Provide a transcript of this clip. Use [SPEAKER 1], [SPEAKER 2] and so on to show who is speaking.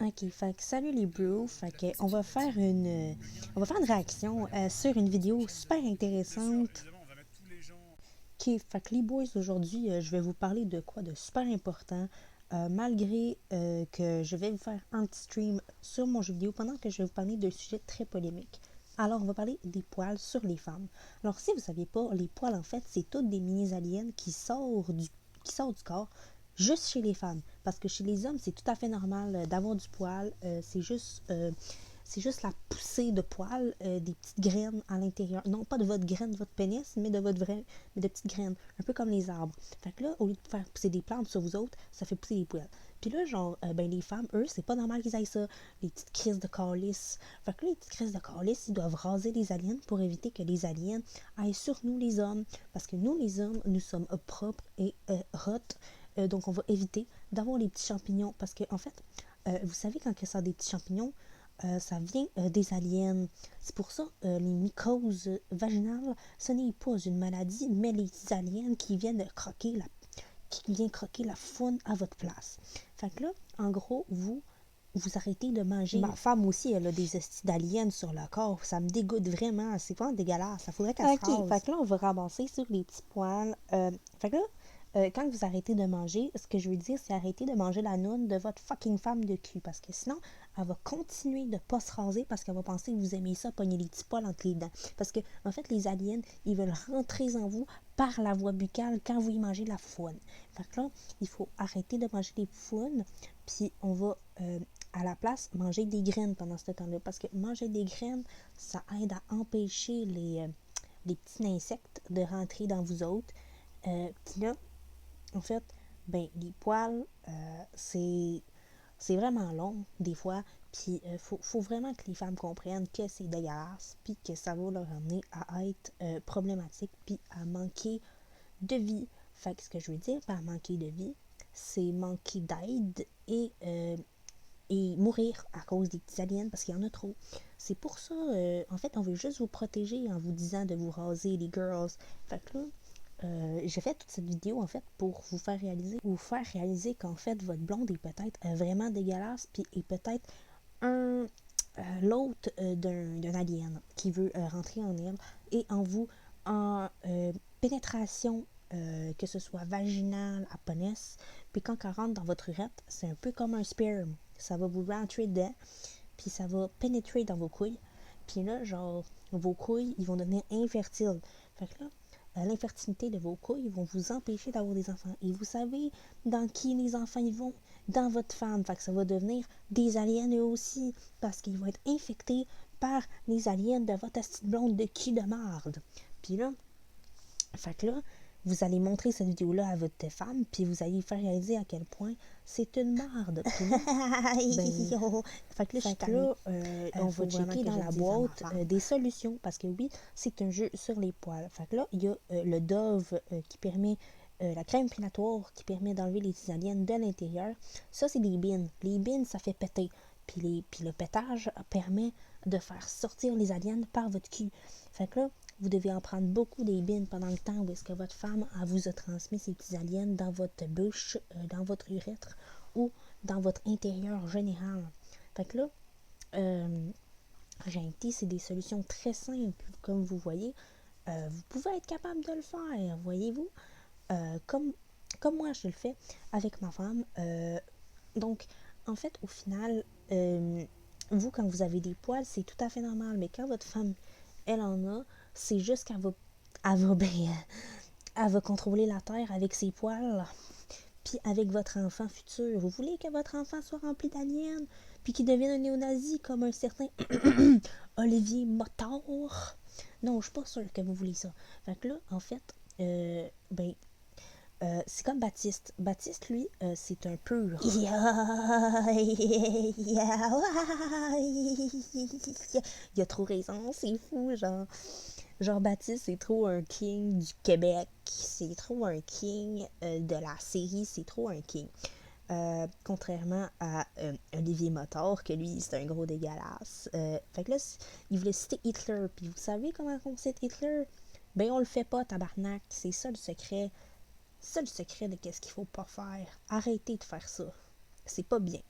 [SPEAKER 1] Ok, fait que salut les bros, fait que on va faire une réaction sur une vidéo super intéressante. Ok, fait que les boys aujourd'hui, je vais vous parler de quoi de super important, malgré que je vais vous faire un petit stream sur mon jeu vidéo pendant que je vais vous parler d'un sujet très polémique. Alors, on va parler des poils sur les femmes. Alors, si vous ne saviez pas, les poils, en fait, c'est toutes des mini-aliens qui sortent du corps juste chez les femmes. Parce que chez les hommes, c'est tout à fait normal d'avoir du poil. C'est juste la poussée de poils, des petites graines à l'intérieur. Non, pas de votre graine, de votre pénis, mais mais de petites graines. Un peu comme les arbres. Fait que là, au lieu de faire pousser des plantes sur vous autres, ça fait pousser des poils. Puis là, genre, ben les femmes, eux, c'est pas normal qu'ils aillent ça. Les petites crises de calice. Fait que là, les petites crises de calice, ils doivent raser les aliens pour éviter que les aliens aillent sur nous, les hommes. Parce que nous, les hommes, nous sommes propres et hot. Donc, on va éviter d'avoir les petits champignons. Parce que, en fait, vous savez, quand il sort des petits champignons, ça vient des aliens. C'est pour ça les mycoses vaginales, ce n'est pas une maladie, mais les aliens qui viennent croquer la faune à votre place. Fait que là, en gros, vous arrêtez de manger. Ma femme aussi, elle a des estis d'aliens sur le corps. Ça me dégoûte vraiment. C'est vraiment dégueulasse. Ça faudrait qu'elle se rase. Ok, fait que là, on va ramasser sur les petits poils. Fait que là, quand vous arrêtez de manger, ce que je veux dire, c'est arrêter de manger la noune de votre fucking femme de cul. Parce que sinon, elle va continuer de pas se raser parce qu'elle va penser que vous aimez ça, pogner les petits poils entre les dents. Parce que, en fait, les aliens, ils veulent rentrer en vous par la voie buccale quand vous y mangez la faune. Fait que là, il faut arrêter de manger des faunes, puis on va à la place manger des graines pendant ce temps-là. Parce que manger des graines, ça aide à empêcher les petits insectes de rentrer dans vous autres. Puis là, en fait, ben, les poils, c'est vraiment long, des fois. Puis, faut vraiment que les femmes comprennent que c'est dégueulasse, puis que ça va leur amener à être problématique, puis à manquer de vie. Fait que ce que je veux dire par manquer de vie, c'est manquer d'aide et mourir à cause des petits aliens parce qu'il y en a trop. C'est pour ça, en fait, on veut juste vous protéger en vous disant de vous raser, les girls. Fait que là, j'ai fait toute cette vidéo en fait pour vous faire réaliser qu'en fait votre blonde est peut-être vraiment dégueulasse puis est peut-être un l'hôte d'un alien qui veut rentrer en elle et en vous en pénétration, que ce soit vaginale à pénis, puis quand elle rentre dans votre urètre, c'est un peu comme un sperme, ça va vous rentrer dedans puis ça va pénétrer dans vos couilles, puis là genre vos couilles ils vont devenir infertiles. Fait que là, l'infertilité de vos couilles vont vous empêcher d'avoir des enfants. Et vous savez dans qui les enfants ils vont? Dans votre femme. Fait que ça va devenir des aliens eux aussi. Parce qu'ils vont être infectés par les aliens de votre petite blonde de cul de marde. Puis là, fait que là, vous allez montrer cette vidéo-là à votre femme, puis vous allez faire réaliser à quel point c'est une marde. Puis là, ben, fait que là, on va checker dans la boîte des solutions, parce que oui, c'est un jeu sur les poils. Fait que là, il y a le Dove qui permet, la crème pilatoire qui permet d'enlever les aliens de l'intérieur. Ça, c'est des bines. Les bines, ça fait péter. Puis le pétage permet de faire sortir les aliens par votre cul. Fait que là, vous devez en prendre beaucoup des bines pendant le temps où est-ce que votre femme vous a transmis ces petits aliens dans votre bouche, dans votre urètre ou dans votre intérieur général. Fait que là, Rinti, c'est des solutions très simples, comme vous voyez. Vous pouvez être capable de le faire, voyez-vous. Comme moi, je le fais avec ma femme. Donc, en fait, au final, vous, quand vous avez des poils, c'est tout à fait normal. Mais quand votre femme, elle en a, c'est juste elle va contrôler la terre avec ses poils. Puis avec votre enfant futur, vous voulez que votre enfant soit rempli d'aliens, puis qu'il devienne un néo-nazi comme un certain Olivier Motard? Non, je suis pas sûre que vous voulez ça. Fait que là, en fait, ben, c'est comme Baptiste. Baptiste, lui, c'est un pur. Il a trop raison, c'est fou, genre. Genre Baptiste, c'est trop un king du Québec. C'est trop un king de la série. C'est trop un king. Contrairement à Olivier Motard, que lui, c'est un gros dégueulasse. Fait que là, il voulait citer Hitler. Puis vous savez comment on cite Hitler? Ben, on le fait pas, tabarnak. C'est ça le secret. C'est ça le secret de qu'est-ce qu'il faut pas faire. Arrêtez de faire ça. C'est pas bien.